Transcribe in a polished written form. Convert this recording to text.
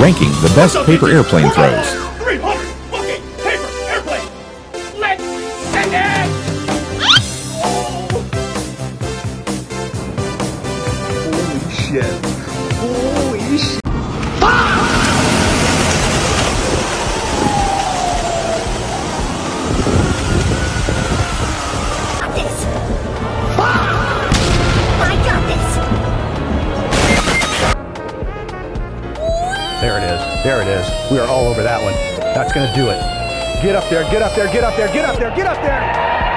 ranking the best paper airplane throws. 300 fucking paper airplane. Let's send it. Holy shit. Holy shit. There it is. There it is. We are all over that one. That's going to do it. Get up there. Get up there. Get up there. Get up there. Get up there.